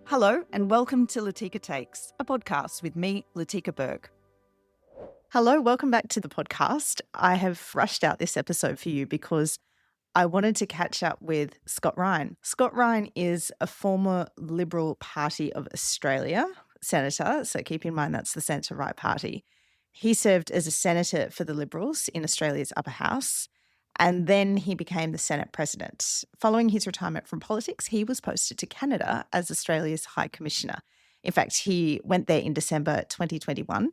Hello and welcome to Latika Takes, a podcast with me, Latika Berg. Hello, welcome back to the podcast. I have rushed out this episode for you because I wanted to catch up with Scott Ryan. Scott Ryan is a former Liberal Party of Australia senator, so keep in mind that's the centre-right party. He served as a senator for the Liberals in Australia's upper house, and then he became the Senate president. Following his retirement from politics, he was posted to Canada as Australia's High Commissioner. In fact, he went there in December 2021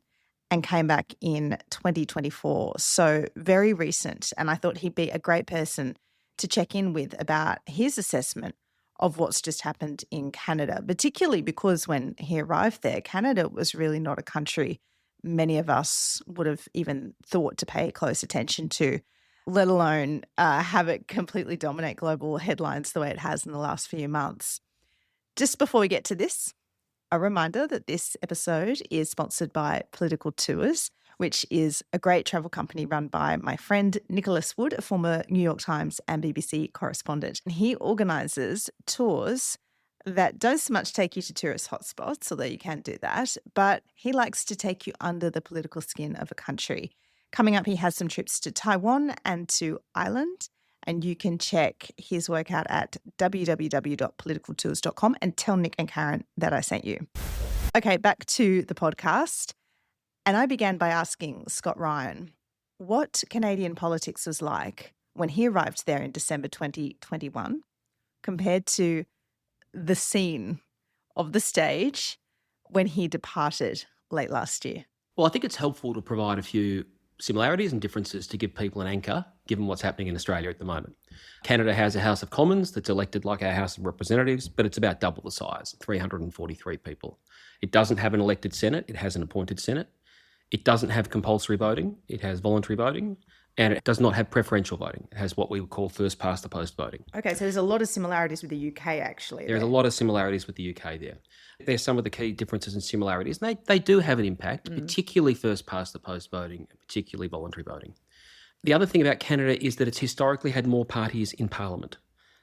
and came back in 2024. So very recent. And I thought he'd be a great person to check in with about his assessment of what's just happened in Canada, particularly because when he arrived there, Canada was really not a country many of us would have even thought to pay close attention to, let alone have it completely dominate global headlines the way it has in the last few months. Just before we get to this, a reminder that this episode is sponsored by Political Tours, which is a great travel company run by my friend Nicholas Wood, a former New York Times and BBC correspondent. And he organises tours that don't so much take you to tourist hotspots, although you can do that, but he likes to take you under the political skin of a country. Coming up, he has some trips to Taiwan and to Ireland, and you can check his work out at www.politicaltours.com and tell Nick and Karen that I sent you. Okay, back to the podcast. And I began by asking Scott Ryan what Canadian politics was like when he arrived there in December 2021 compared to the scene of the stage when he departed late last year. Well, I think it's helpful to provide a few similarities and differences to give people an anchor, given what's happening in Australia at the moment. Canada has a House of Commons that's elected like our House of Representatives, but it's about double the size, 343 people. It doesn't have an elected Senate, it has an appointed Senate. It doesn't have compulsory voting, it has voluntary voting, and it does not have preferential voting. It has what we would call first past the post voting. Okay, so there's a lot of similarities with the UK actually. There's a lot of similarities with the UK there. There's some of the key differences and similarities. And they do have an impact, particularly first past the post voting, particularly voluntary voting. The other thing about Canada is that it's historically had more parties in Parliament.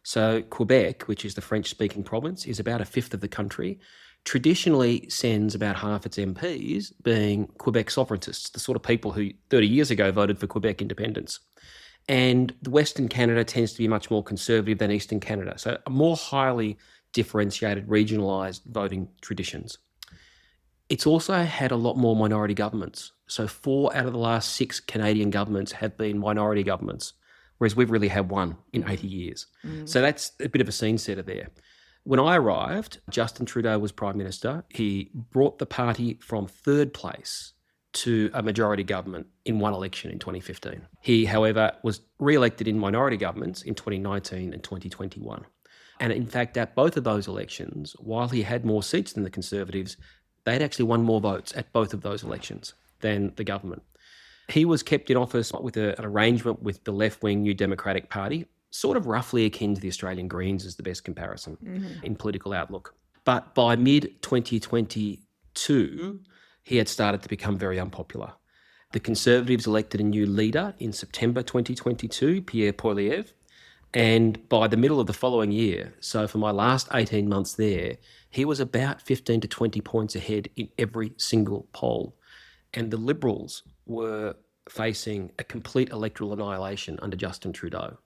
So Quebec, which is the French-speaking province, is about a fifth of the country, traditionally sends about half its MPs being Quebec sovereigntists, the sort of people who 30 years ago voted for Quebec independence. And the Western Canada tends to be much more conservative than Eastern Canada, so a more highly differentiated, regionalised voting traditions. It's also had a lot more minority governments. So 4 out of the last 6 Canadian governments have been minority governments, whereas we've really had one in 80 years. So that's a bit of a scene setter there. When I arrived, Justin Trudeau was Prime Minister. He brought the party from third place to a majority government in one election in 2015. He, however, was re-elected in minority governments in 2019 and 2021. And in fact, at both of those elections, while he had more seats than the Conservatives, they'd actually won more votes at both of those elections than the government. He was kept in office with an arrangement with the left-wing New Democratic Party, sort of roughly akin to the Australian Greens is the best comparison in political outlook. But by mid-2022, he had started to become very unpopular. The Conservatives elected a new leader in September 2022, Pierre Poilievre, and by the middle of the following year, so for my last 18 months there, he was about 15 to 20 points ahead in every single poll. And the Liberals were facing a complete electoral annihilation under Justin Trudeau.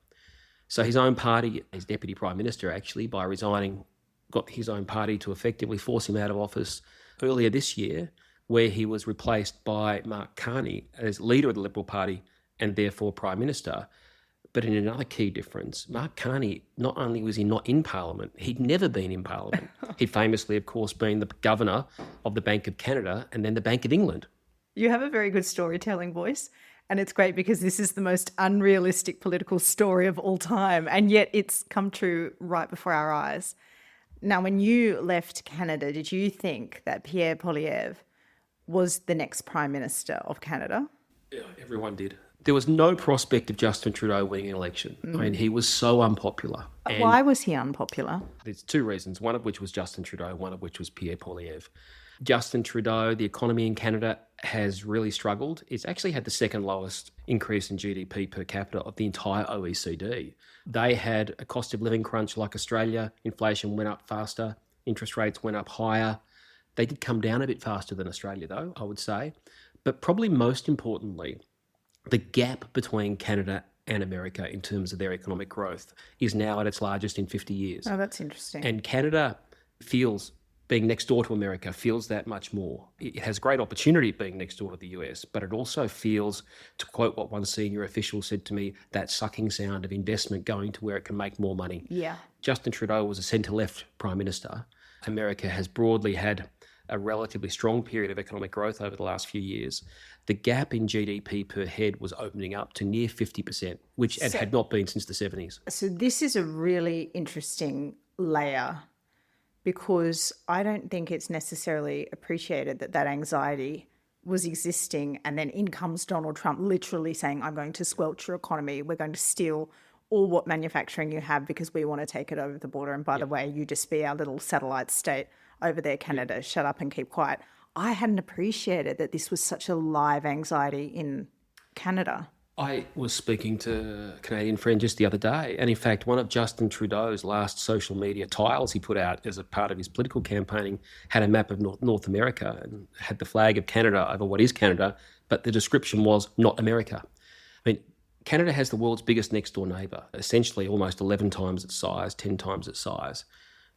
So his own party, his Deputy Prime Minister actually, by resigning, got his own party to effectively force him out of office earlier this year, where he was replaced by Mark Carney as leader of the Liberal Party and therefore Prime Minister. But in another key difference, Mark Carney, not only was he not in Parliament, he'd never been in Parliament. He'd famously, of course, been the governor of the Bank of Canada and then the Bank of England. You have a very good storytelling voice, and it's great because this is the most unrealistic political story of all time, and yet it's come true right before our eyes. Now, when you left Canada, did you think that Pierre Poilievre was the next Prime Minister of Canada? Yeah, everyone did. There was no prospect of Justin Trudeau winning an election. I mean, he was so unpopular. And why was he unpopular? there's 2 reasons, one of which was Justin Trudeau, one of which was Pierre Poilievre. Justin Trudeau, the economy in Canada has really struggled. It's actually had the second lowest increase in GDP per capita of the entire OECD. They had a cost of living crunch like Australia. Inflation went up faster. Interest rates went up higher. They did come down a bit faster than Australia, though, I would say. But probably most importantly, the gap between Canada and America in terms of their economic growth is now at its largest in 50 years. Oh, that's interesting. And Canada feels, being next door to America, feels that much more. It has great opportunity being next door to the US, but it also feels, to quote what one senior official said to me, that sucking sound of investment going to where it can make more money. Yeah. Justin Trudeau was a centre-left Prime Minister. America has broadly had a relatively strong period of economic growth over the last few years. The gap in GDP per head was opening up to near 50%, which it had not been since the 70s. So this is a really interesting layer, because I don't think it's necessarily appreciated that that anxiety was existing, and then in comes Donald Trump literally saying, I'm going to squelch your economy. We're going to steal all what manufacturing you have because we want to take it over the border. And by the way, you just be our little satellite state over there, Canada. Shut up and keep quiet. I hadn't appreciated that this was such a live anxiety in Canada. I was speaking to a Canadian friend just the other day, and in fact, one of Justin Trudeau's last social media tiles he put out as a part of his political campaigning had a map of North America and had the flag of Canada over what is Canada, but the description was not America. I mean, Canada has the world's biggest next-door neighbour, essentially almost 11 times its size, 10 times its size.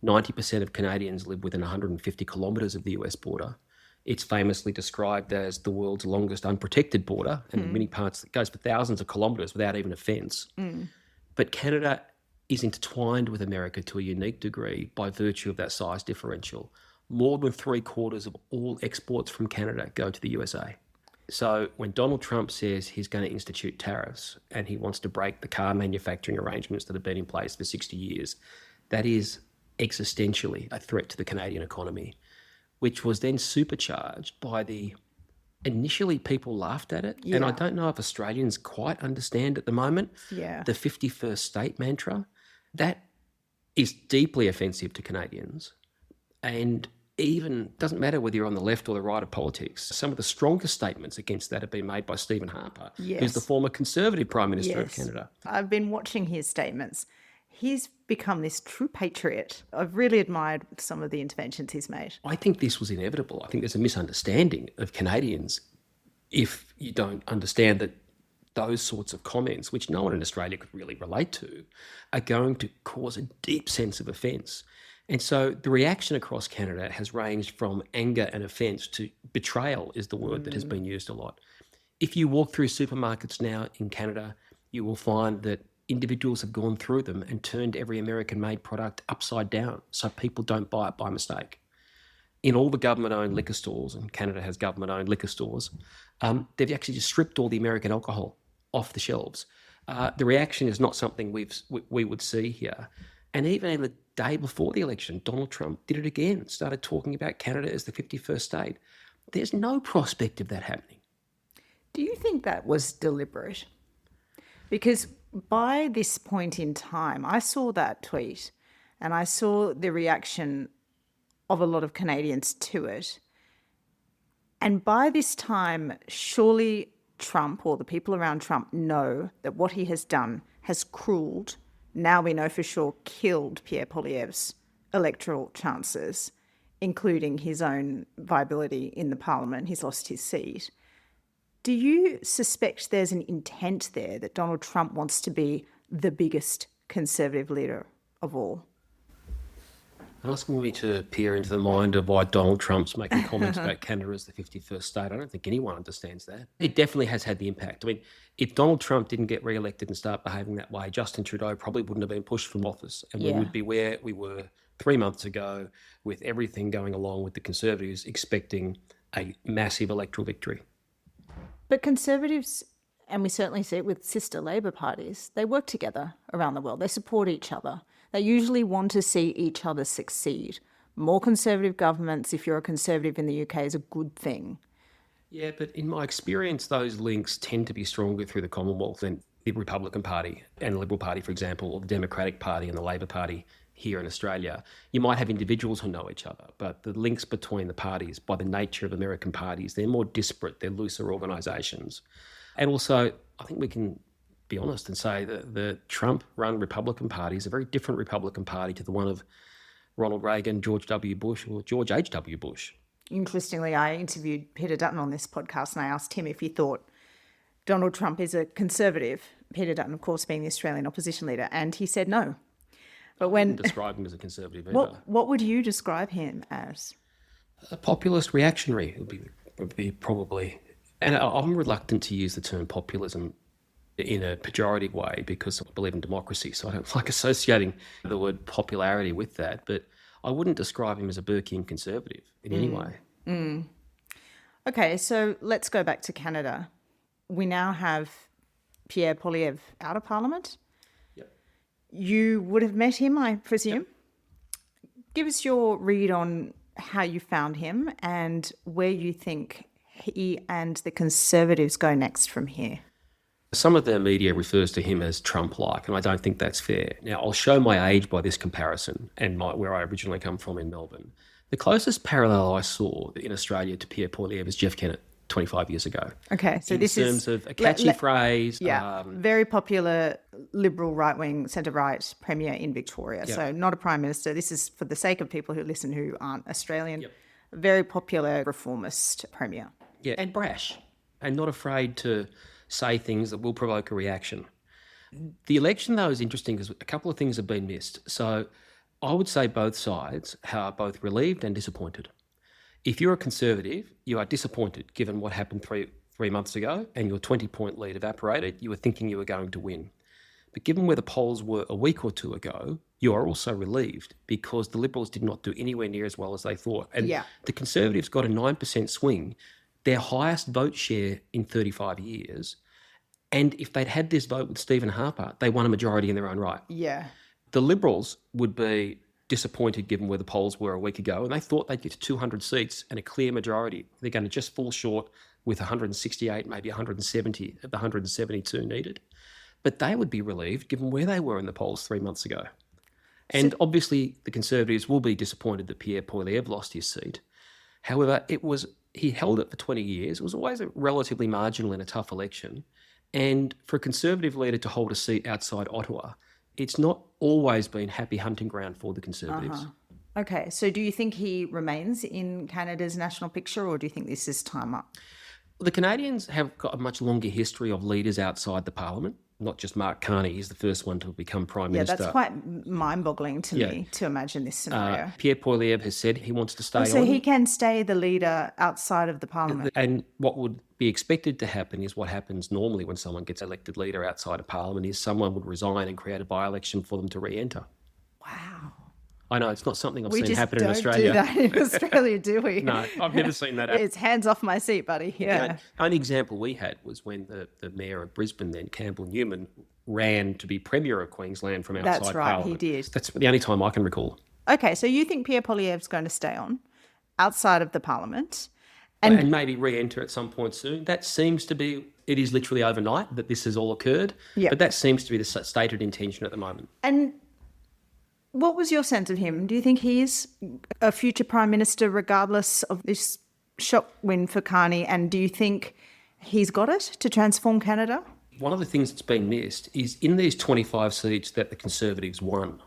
90% of Canadians live within 150 kilometres of the US border. It's famously described as the world's longest unprotected border, and in many parts it goes for thousands of kilometres without even a fence. But Canada is intertwined with America to a unique degree by virtue of that size differential. More than 3/4 of all exports from Canada go to the USA. So when Donald Trump says he's going to institute tariffs and he wants to break the car manufacturing arrangements that have been in place for 60 years, that is existentially a threat to the Canadian economy, which was then supercharged by initially people laughed at it. And I don't know if Australians quite understand at the moment the 51st state mantra. That is deeply offensive to Canadians. And even doesn't matter whether you're on the left or the right of politics. Some of the strongest statements against that have been made by Stephen Harper, who's the former Conservative Prime Minister of Canada. I've been watching his statements. He's become this true patriot. I've really admired some of the interventions he's made. I think this was inevitable. I think there's a misunderstanding of Canadians if you don't understand that those sorts of comments, which no one in Australia could really relate to, are going to cause a deep sense of offence. And so the reaction across Canada has ranged from anger and offence to betrayal is the word that has been used a lot. If you walk through supermarkets now in Canada, you will find that individuals have gone through them and turned every American-made product upside down so people don't buy it by mistake. In all the government-owned liquor stores, and Canada has government-owned liquor stores, they've actually just stripped all the American alcohol off the shelves. The reaction is not something we would see here. And even in the day before the election, Donald Trump did it again, started talking about Canada as the 51st state. There's no prospect of that happening. Do you think that was deliberate? Because by this point in time, I saw that tweet and I saw the reaction of a lot of Canadians to it. And by this time, surely Trump or the people around Trump know that what he has done has cruelled, now we know for sure killed Pierre Poilievre's electoral chances, including his own viability in the parliament. He's lost his seat. Do you suspect there's an intent there that Donald Trump wants to be the biggest Conservative leader of all? Asking me to peer into the mind of why Donald Trump's making comments about Canada as the 51st state, I don't think anyone understands that. It definitely has had the impact. I mean, if Donald Trump didn't get re-elected and start behaving that way, Justin Trudeau probably wouldn't have been pushed from office, and we would be where we were 3 months ago with everything going along with the Conservatives expecting a massive electoral victory. But Conservatives, and we certainly see it with sister Labor parties, they work together around the world. They support each other. They usually want to see each other succeed. More Conservative governments, if you're a Conservative in the UK, is a good thing. Yeah, but in my experience, those links tend to be stronger through the Commonwealth than the Republican Party and the Liberal Party, for example, or the Democratic Party and the Labor Party here in Australia. You might have individuals who know each other, but the links between the parties, by the nature of American parties, they're more disparate, they're looser organisations. And also, I think we can be honest and say that the Trump-run Republican Party is a very different Republican Party to the one of Ronald Reagan, George W. Bush, or George H.W. Bush. Interestingly, I interviewed Peter Dutton on this podcast and I asked him if he thought Donald Trump is a conservative. Peter Dutton, of course, being the Australian opposition leader, and he said no. But I wouldn't describe him as a conservative either. What would you describe him as? A populist reactionary would be probably. And I'm reluctant to use the term populism in a pejorative way because I believe in democracy, so I don't like associating the word popularity with that. But I wouldn't describe him as a Burkean conservative in any way. Okay, so let's go back to Canada. We now have Pierre Poilievre out of Parliament. Yep. You would have met him, I presume. Yep. Give us your read on how you found him and where you think he and the Conservatives go next from here. Some of the media refers to him as Trump-like, and I don't think that's fair. Now, I'll show my age by this comparison and where I originally come from in Melbourne. The closest parallel I saw in Australia to Pierre Poilievre is Jeff Kennett 25 years ago. Okay, so this is... in terms of a catchy phrase. Yeah, very popular Liberal right-wing, centre-right premier in Victoria. Yep. So not a Prime Minister. This is for the sake of people who listen who aren't Australian. Yep. A very popular reformist premier. Yeah, and brash, and not afraid to say things that will provoke a reaction. The election, though, is interesting because a couple of things have been missed. So I would say both sides are both relieved and disappointed. If you're a Conservative, you are disappointed given what happened three months ago and your 20-point lead evaporated. You were thinking you were going to win. But given where the polls were a week or two ago, you are also relieved because the Liberals did not do anywhere near as well as they thought. And the Conservatives got a 9% swing, their highest vote share in 35 years. And if they'd had this vote with Stephen Harper, they won a majority in their own right. Yeah. The Liberals would be disappointed given where the polls were a week ago, and they thought they'd get to 200 seats and a clear majority. They're going to just fall short with 168, maybe 170 of the 172 needed. But they would be relieved given where they were in the polls 3 months ago. And obviously the Conservatives will be disappointed that Pierre Poilievre lost his seat. However, he held it for 20 years. It was always relatively marginal in a tough election. And for a Conservative leader to hold a seat outside Ottawa, it's not always been happy hunting ground for the Conservatives. Okay, so do you think he remains in Canada's national picture or do you think this is time up? The Canadians have got a much longer history of leaders outside the Parliament, not just Mark Carney. He's the first one to become Prime Minister. Yeah, that's quite mind-boggling to me to imagine this scenario. Pierre Poilievre has said he wants to stay on. So he can stay the leader outside of the Parliament. And what would be expected to happen is what happens normally when someone gets elected leader outside of Parliament is someone would resign and create a by-election for them to re-enter. Wow. I know, it's not something I've seen happen in We Australia. just don't do that in Australia, do we? No, I've never seen that happen. It's hands off my seat, buddy. Yeah. The only example we had was when the mayor of Brisbane then, Campbell Newman, ran to be Premier of Queensland from outside That's right, Parliament. he did. That's the only time I can recall. Okay, so you think Pierre Poilievre's going to stay on outside of the Parliament? And maybe re-enter at some point soon. That seems to be, it is literally overnight that this has all occurred. Yep. But that seems to be the stated intention at the moment. And what was your sense of him? Do you think he is a future Prime Minister regardless of this shock win for Carney? And do you think he's got it to transform Canada? One of the things that's been missed is in these 25 seats that the Conservatives won,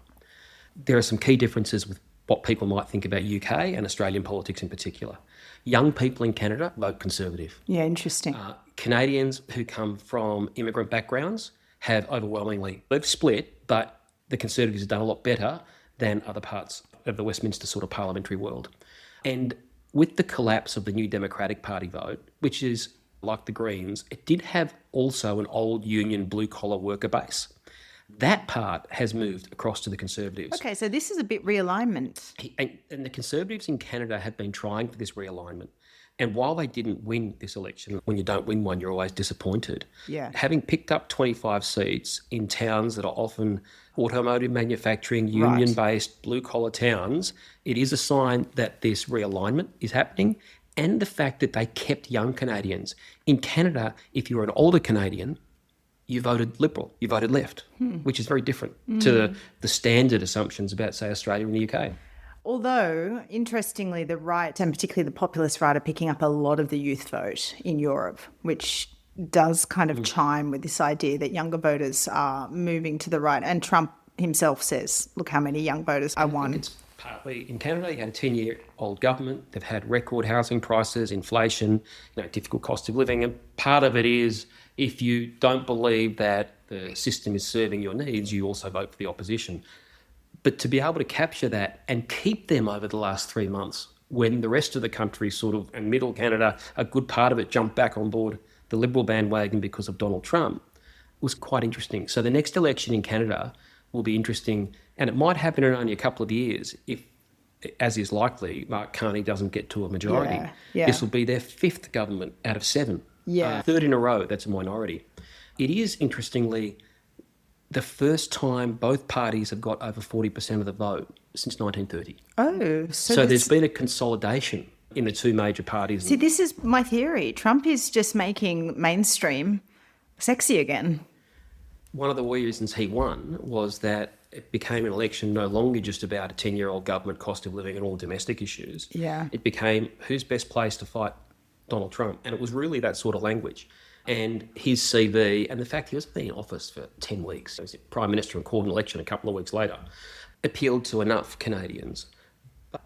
there are some key differences with what people might think about UK and Australian politics in particular. Young people in Canada vote Conservative. Yeah, interesting. Canadians who come from immigrant backgrounds have overwhelmingly, they've split, but the Conservatives have done a lot better than other parts of the Westminster sort of parliamentary world. And with the collapse of the New Democratic Party vote, which is like the Greens, it did have also an old union blue-collar worker base. That part has moved across to the Conservatives. Okay, so this is a bit realignment. And the Conservatives in Canada have been trying for this realignment. And while they didn't win this election, when you don't win one, you're always disappointed. Yeah. Having picked up 25 seats in towns that are often automotive manufacturing, union-based, blue-collar towns, it is a sign that this realignment is happening and the fact that they kept young Canadians. In Canada, if you're an older Canadian, you voted Liberal, you voted left, which is very different to the standard assumptions about, say, Australia and the UK. Although, interestingly, the right, and particularly the populist right, are picking up a lot of the youth vote in Europe, which does kind of chime with this idea that younger voters are moving to the right. And Trump himself says, look how many young voters I won. It's Partly in Canada, you had a 10-year-old government. They've had record housing prices, inflation, difficult cost of living. And part of it is if you don't believe that the system is serving your needs, you also vote for the opposition. But to be able to capture that and keep them over the last 3 months, when the rest of the country and middle Canada, a good part of it jumped back on board the Liberal bandwagon because of Donald Trump, was quite interesting. So the next election in Canada will be interesting, and it might happen in only a couple of years if, as is likely, Mark Carney doesn't get to a majority. Yeah. This will be their 5th government out of 7. Yeah. 3rd in a row, that's a minority. It is, interestingly, the first time both parties have got over 40% of the vote since 1930. Oh, so there's been a consolidation in the two major parties. See, this is my theory. Trump is just making mainstream sexy again. One of the reasons he won was that it became an election no longer just about a 10-year-old government, cost of living and all domestic issues. Yeah. It became who's best placed to fight Donald Trump. And it was really that sort of language. And his CV and the fact he was in office for 10 weeks, he was Prime Minister and called an election a couple of weeks later, appealed to enough Canadians. But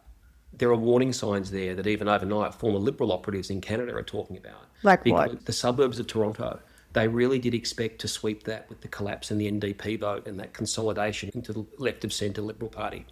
there are warning signs there that even overnight former Liberal operatives in Canada are talking about. Like what? The suburbs of Toronto. They really did expect to sweep that with the collapse in the NDP vote and that consolidation into the left of centre Liberal Party.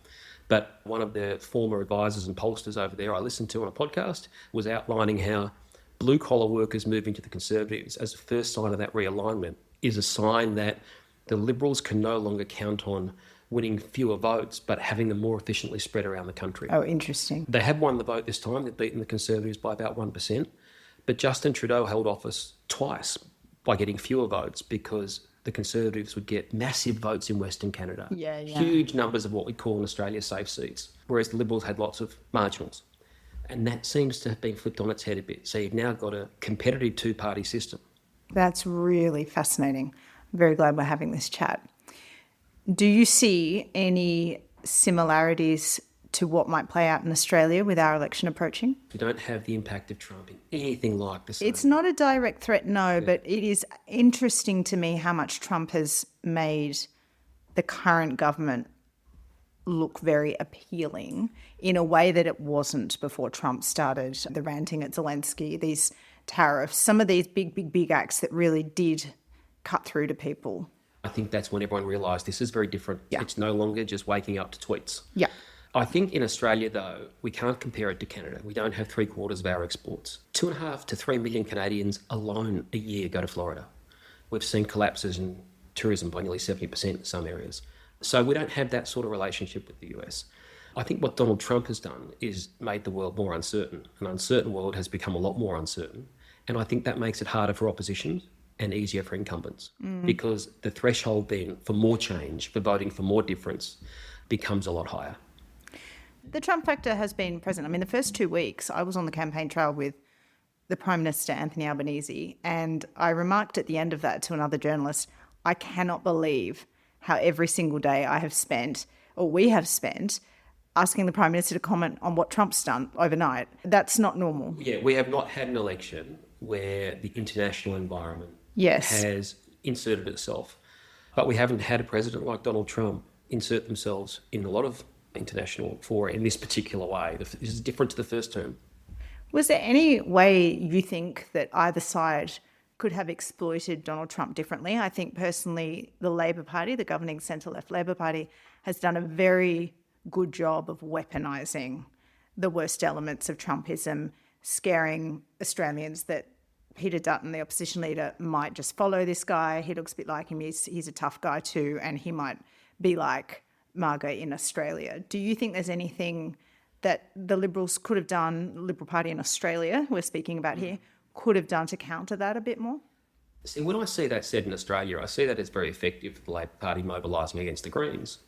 But one of the former advisors and pollsters over there I listened to on a podcast was outlining how blue-collar workers moving to the Conservatives as a first sign of that realignment is a sign that the Liberals can no longer count on winning fewer votes but having them more efficiently spread around the country. Oh, interesting. They have won the vote this time. They've beaten the Conservatives by about 1%. But Justin Trudeau held office twice by getting fewer votes because the Conservatives would get massive votes in Western Canada. Yeah. Huge numbers of what we call in Australia safe seats, whereas the Liberals had lots of marginals. And that seems to have been flipped on its head a bit. So you've now got a competitive two-party system. That's really fascinating. I'm very glad we're having this chat. Do you see any similarities to what might play out in Australia with our election approaching? We don't have the impact of Trump in anything like this. It's not a direct threat, no, but it is interesting to me how much Trump has made the current government look very appealing in a way that it wasn't before Trump started the ranting at Zelensky, these tariffs, some of these big acts that really did cut through to people. I think that's when everyone realised this is very different. Yeah. It's no longer just waking up to tweets. Yeah. I think in Australia, though, we can't compare it to Canada. We don't have 3/4 of our exports. 2.5 to 3 million Canadians alone a year go to Florida. We've seen collapses in tourism by nearly 70% in some areas. So we don't have that sort of relationship with the US. I think what Donald Trump has done is made the world more uncertain. An uncertain world has become a lot more uncertain. And I think that makes it harder for opposition and easier for incumbents because the threshold then for more change, for voting for more difference, becomes a lot higher. The Trump factor has been present. I mean, the first 2 weeks, I was on the campaign trail with the Prime Minister, Anthony Albanese, and I remarked at the end of that to another journalist, I cannot believe how every single day I have spent, or we have spent, asking the Prime Minister to comment on what Trump's done overnight. That's not normal. Yeah, we have not had an election where the international environment has inserted itself. But we haven't had a president like Donald Trump insert themselves in a lot of international fora in this particular way. This is different to the first term. Was there any way you think that either side could have exploited Donald Trump differently? I think personally the Labor Party, the governing centre-left Labor Party, has done a very good job of weaponising the worst elements of Trumpism, scaring Australians that Peter Dutton, the opposition leader, might just follow this guy. He looks a bit like him. He's a tough guy too, and he might be like Margot in Australia. Do you think there's anything that the Liberals could have done, the Liberal Party in Australia, we're speaking about here, could have done to counter that a bit more? See, when I see that said in Australia, I see that as very effective for the Labor Party mobilising against the Greens.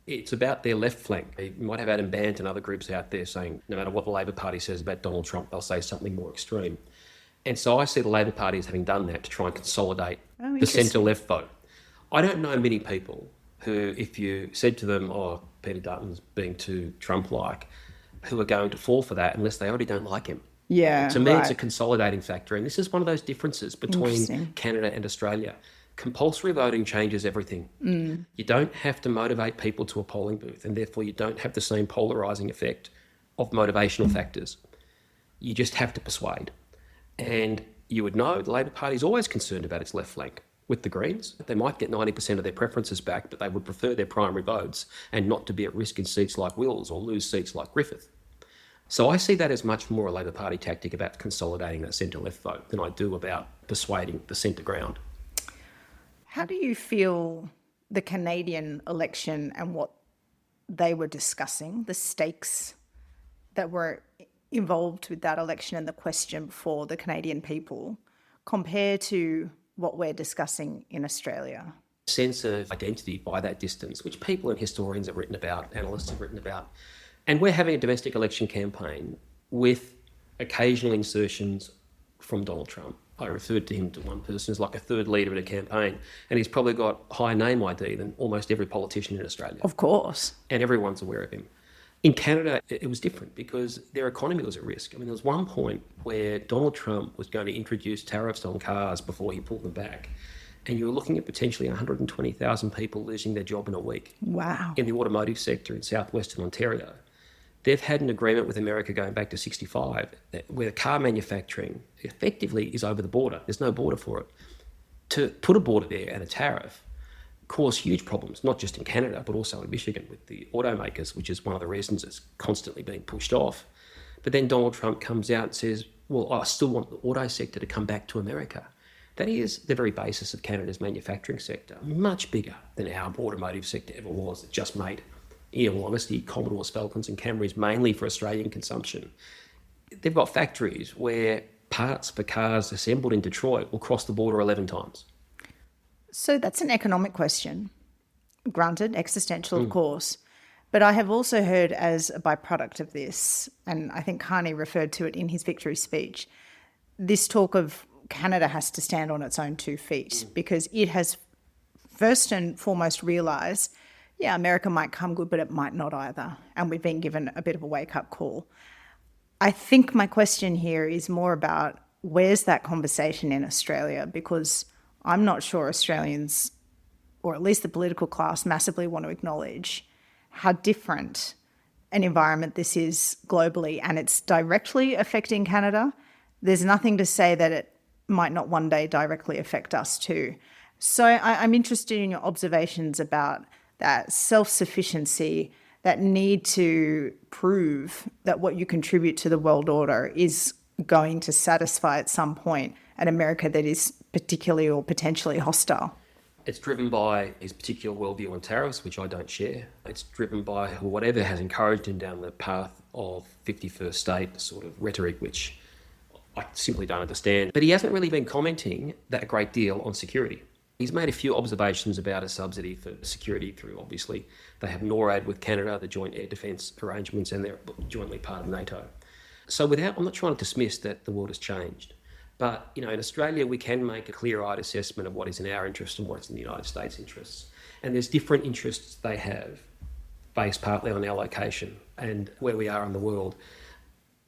It's about their left flank. You might have Adam Bandt and other groups out there saying no matter what the Labor Party says about Donald Trump, they'll say something more extreme. And so I see the Labor Party as having done that to try and consolidate the centre-left vote. I don't know many people who, if you said to them, oh, Peter Dutton's being too Trump-like, who are going to fall for that unless they already don't like him. Yeah, to me, it's a consolidating factor. And this is one of those differences between Interesting. Canada and Australia. compulsory voting changes everything. You don't have to motivate people to a polling booth, and therefore you don't have the same polarising effect of motivational factors. You just have to persuade. And you would know the Labor Party is always concerned about its left flank. With the Greens, they might get 90% of their preferences back, but they would prefer their primary votes and not to be at risk in seats like Wills or lose seats like Griffith. So I see that as much more a Labor Party tactic about consolidating that centre-left vote than I do about persuading the centre ground. How do you feel the Canadian election and what they were discussing, the stakes that were involved with that election and the question for the Canadian people, compare to what we're discussing in Australia? Sense of identity by that distance, which people and historians have written about, analysts have written about. And we're having a domestic election campaign with occasional insertions from Donald Trump. I referred to him to one person as like a third leader in a campaign, and he's probably got higher name ID than almost every politician in Australia. Of course. And everyone's aware of him. In Canada, it was different because their economy was at risk. I mean, there was one point where Donald Trump was going to introduce tariffs on cars before he pulled them back. And you were looking at potentially 120,000 people losing their job in a week. Wow. In the automotive sector in southwestern Ontario. They've had an agreement with America going back to 65 where car manufacturing effectively is over the border. There's no border for it. To put a border there and a tariff caused huge problems, not just in Canada, but also in Michigan with the automakers, which is one of the reasons it's constantly being pushed off. But then Donald Trump comes out and says, well, I still want the auto sector to come back to America. That is the very basis of Canada's manufacturing sector, much bigger than our automotive sector ever was. It just made, in all honesty, Commodores, Falcons and Camrys mainly for Australian consumption. They've got factories where parts for cars assembled in Detroit will cross the border 11 times. So that's an economic question, granted, existential, of course. But I have also heard as a byproduct of this, and I think Carney referred to it in his victory speech, this talk of Canada has to stand on its own 2 feet because it has first and foremost realised, yeah, America might come good, but it might not either. And we've been given a bit of a wake-up call. I think my question here is more about where's that conversation in Australia, because I'm not sure Australians, or at least the political class, massively want to acknowledge how different an environment this is globally, and it's directly affecting Canada. There's nothing to say that it might not one day directly affect us too. So I'm interested in your observations about that self-sufficiency, that need to prove that what you contribute to the world order is going to satisfy at some point an America that is particularly or potentially hostile. It's driven by his particular worldview on tariffs, which I don't share. It's driven by whatever has encouraged him down the path of 51st state sort of rhetoric, which I simply don't understand. But he hasn't really been commenting that a great deal on security. He's made a few observations about a subsidy for security through, obviously, they have NORAD with Canada, the joint air defence arrangements, and they're jointly part of NATO. So I'm not trying to dismiss that the world has changed. But, in Australia, we can make a clear-eyed assessment of what is in our interest and what is in the United States' interests. And there's different interests they have based partly on our location and where we are in the world.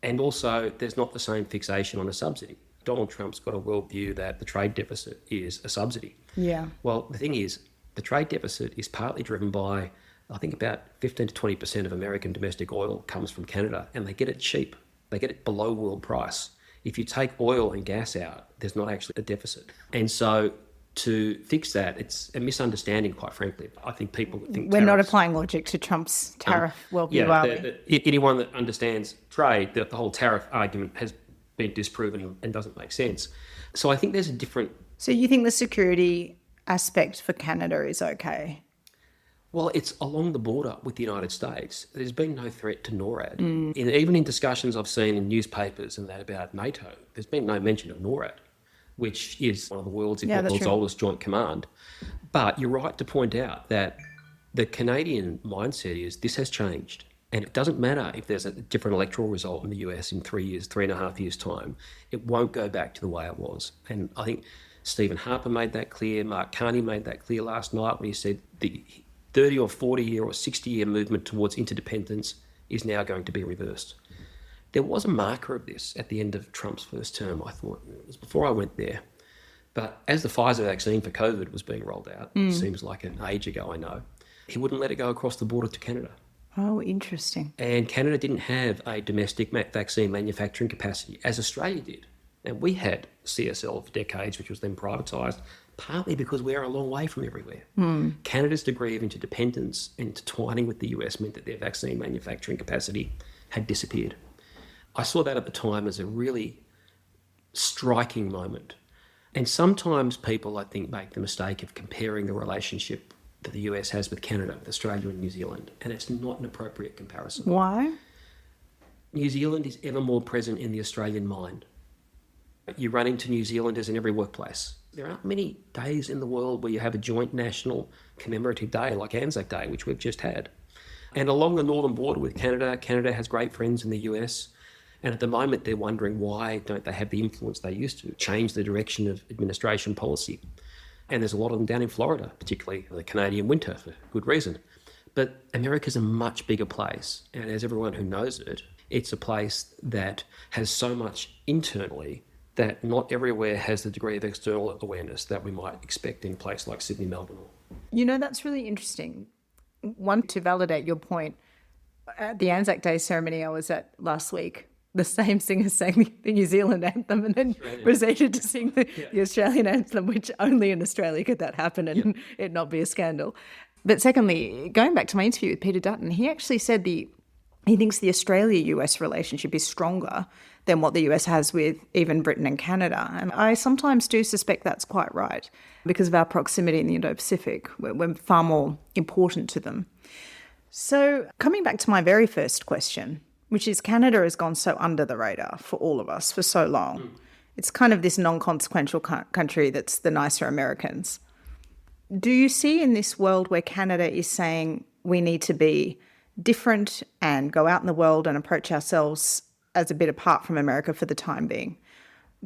And also, there's not the same fixation on a subsidy. Donald Trump's got a worldview that the trade deficit is a subsidy. Yeah. Well, the thing is, the trade deficit is partly driven by, I think about 15 to 20% of American domestic oil comes from Canada, and they get it cheap. They get it below world price. If you take oil and gas out, there's not actually a deficit. And so to fix that, it's a misunderstanding, quite frankly. I think people think we're not applying logic to Trump's tariff worldview, are we? Anyone that understands trade, that the whole tariff argument has been disproven and doesn't make sense. So I think there's a different... So you think the security aspect for Canada is okay? Well, it's along the border with the United States. There's been no threat to NORAD. Even in discussions I've seen in newspapers and that about NATO, there's been no mention of NORAD, which is one of the world's, if not the world's oldest joint command. But you're right to point out that the Canadian mindset is this has changed. And it doesn't matter if there's a different electoral result in the US in 3 years, 3.5 years' time. It won't go back to the way it was. And I think Stephen Harper made that clear. Mark Carney made that clear last night when he said the 30 or 40-year or 60-year movement towards interdependence is now going to be reversed. There was a marker of this at the end of Trump's first term, I thought. It was before I went there. But as the Pfizer vaccine for COVID was being rolled out, seems like an age ago, I know, he wouldn't let it go across the border to Canada. Oh, interesting. And Canada didn't have a domestic vaccine manufacturing capacity, as Australia did. And we had CSL for decades, which was then privatised, partly because we're a long way from everywhere. Canada's degree of interdependence and intertwining with the US meant that their vaccine manufacturing capacity had disappeared. I saw that at the time as a really striking moment. And sometimes people, I think, make the mistake of comparing the relationship that the US has with Canada, with Australia and New Zealand, and it's not an appropriate comparison. Why? New Zealand is ever more present in the Australian mind. You run into New Zealanders in every workplace. There aren't many days in the world where you have a joint national commemorative day like Anzac Day, which we've just had. And along the northern border with Canada, Canada has great friends in the US. And at the moment, they're wondering why don't they have the influence they used to, change the direction of administration policy. And there's a lot of them down in Florida, particularly the Canadian winter, for good reason. But America's a much bigger place. And as everyone who knows it, it's a place that has so much internally that not everywhere has the degree of external awareness that we might expect in a place like Sydney, Melbourne. You know, that's really interesting. One, to validate your point, at the Anzac Day ceremony I was at last week, the same singer sang the New Zealand anthem and then proceeded to sing the Australian anthem, which only in Australia could that happen and it not be a scandal. But secondly, going back to my interview with Peter Dutton, he actually said he thinks the Australia-US relationship is stronger than what the US has with even Britain and Canada. And I sometimes do suspect that's quite right because of our proximity in the Indo-Pacific. We're far more important to them. So coming back to my very first question, which is Canada has gone so under the radar for all of us for so long. It's kind of this non-consequential country that's the nicer Americans. Do you see in this world where Canada is saying we need to be different and go out in the world and approach ourselves as a bit apart from America for the time being,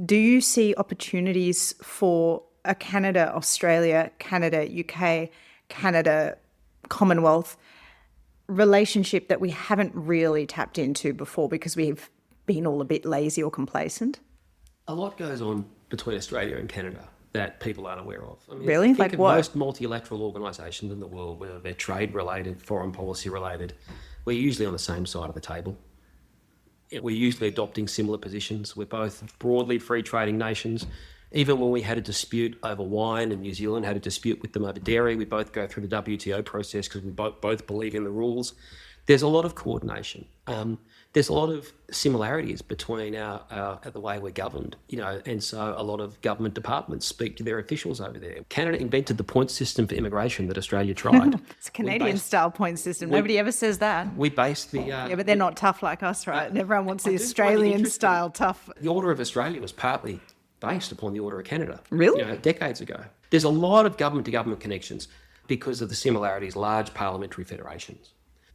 do you see opportunities for a Canada, Australia, Canada, UK, Canada, Commonwealth relationship that we haven't really tapped into before because we've been all a bit lazy or complacent? A lot goes on between Australia and Canada that people aren't aware of. I mean, really? Think like of what? Most multilateral organisations in the world, whether they're trade related, foreign policy related, we're usually on the same side of the table. We're usually adopting similar positions. We're both broadly free trading nations. Even when we had a dispute over wine and New Zealand had a dispute with them over dairy, we both go through the WTO process because we both believe in the rules. There's a lot of coordination. There's a lot of similarities between the way we're governed, and so a lot of government departments speak to their officials over there. Canada invented the point system for immigration that Australia tried. It's a Canadian-style point system. Nobody ever says that. We based the... yeah, but they're not tough like us, right? And everyone wants the Australian-style tough. The Order of Australia was partly based upon the Order of Canada. Really? Decades ago. There's a lot of government-to-government connections because of the similarities, large parliamentary federations.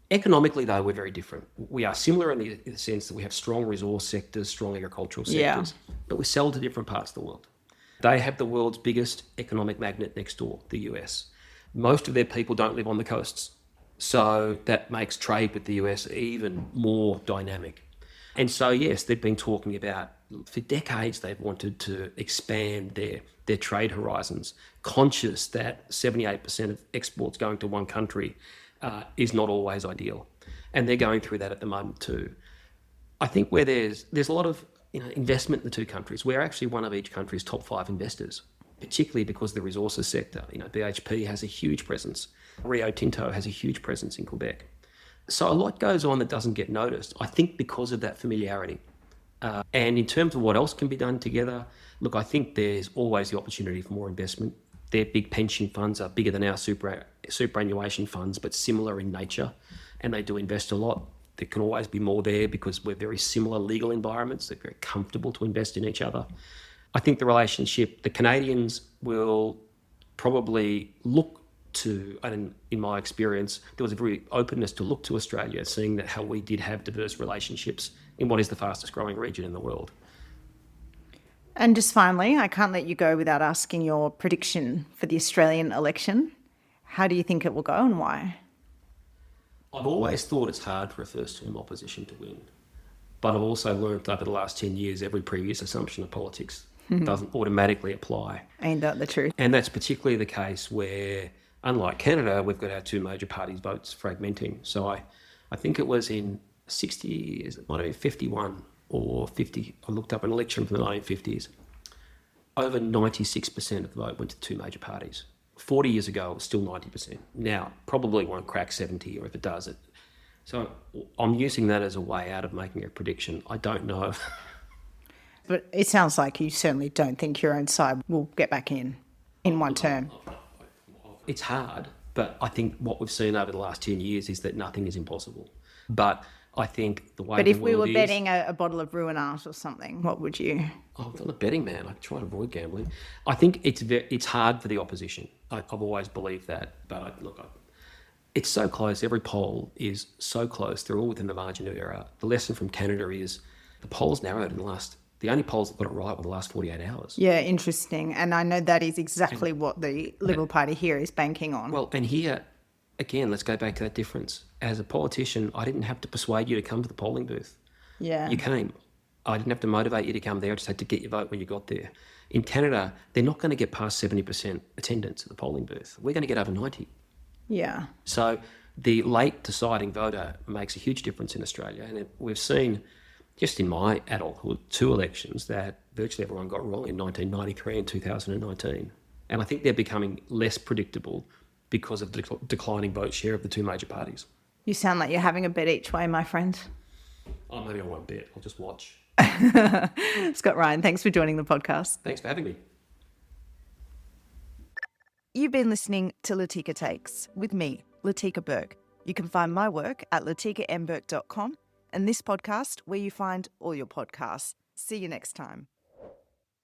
Economically, though, we're very different. We are similar in the sense that we have strong resource sectors, strong agricultural sectors, but we sell to different parts of the world. They have the world's biggest economic magnet next door, the US. Most of their people don't live on the coasts, so that makes trade with the US even more dynamic. And so, yes, they've been talking about, for decades, they've wanted to expand their trade horizons, conscious that 78% of exports going to one country is not always ideal. And they're going through that at the moment too. I think where there's a lot of investment in the two countries, we're actually one of each country's top 5 investors, particularly because of the resources sector. BHP has a huge presence. Rio Tinto has a huge presence in Quebec. So a lot goes on that doesn't get noticed, I think because of that familiarity. And in terms of what else can be done together, look, I think there's always the opportunity for more investment. Their big pension funds are bigger than our superannuation funds, but similar in nature, and they do invest a lot. There can always be more there because we're very similar legal environments. They're very comfortable to invest in each other. I think the relationship, the Canadians will probably look to, and in my experience, there was a very openness to look to Australia, seeing that how we did have diverse relationships in what is the fastest growing region in the world. And just finally, I can't let you go without asking your prediction for the Australian election. How do you think it will go and why? I've always thought it's hard for a first-term opposition to win. But I've also learned over the last 10 years every previous assumption of politics doesn't automatically apply. Ain't that the truth? And that's particularly the case where, unlike Canada, we've got our two major parties' votes fragmenting. So I think it was in 60, it might have been 51 or 50. I looked up an election from the 1950s. Over 96% of the vote went to two major parties. 40 years ago, it was still 90%. Now, probably won't crack 70, or if it does, it. So I'm using that as a way out of making a prediction. I don't know. But it sounds like you certainly don't think your own side will get back in one term. It's hard, but I think what we've seen over the last 10 years is that nothing is impossible. But I think the way But the if we world were betting a bottle of Ruinart or something, what would you? I'm not a betting man. I try to avoid gambling. I think it's hard for the opposition. I've always believed that. But it's so close. Every poll is so close. They're all within the margin of error. The lesson from Canada is the polls narrowed in the only polls that got it right were the last 48 hours. Yeah, interesting. And I know that is exactly what the Liberal Party here is banking on. Well, and here, again, let's go back to that difference. As a politician, I didn't have to persuade you to come to the polling booth. Yeah. You came. I didn't have to motivate you to come there. I just had to get your vote when you got there. In Canada, they're not going to get past 70% attendance at the polling booth. We're going to get over 90. Yeah. So the late deciding voter makes a huge difference in Australia. And we've seen, just in my adulthood, two elections that virtually everyone got wrong in 1993 and 2019. And I think they're becoming less predictable because of the declining vote share of the two major parties. You sound like you're having a bet each way, my friend. Oh, maybe I won't bet. I'll just watch. Scott Ryan, thanks for joining the podcast. Thanks for having me. You've been listening to Latika Takes with me, Latika Burke. You can find my work at latikambirk.com and this podcast where you find all your podcasts. See you next time.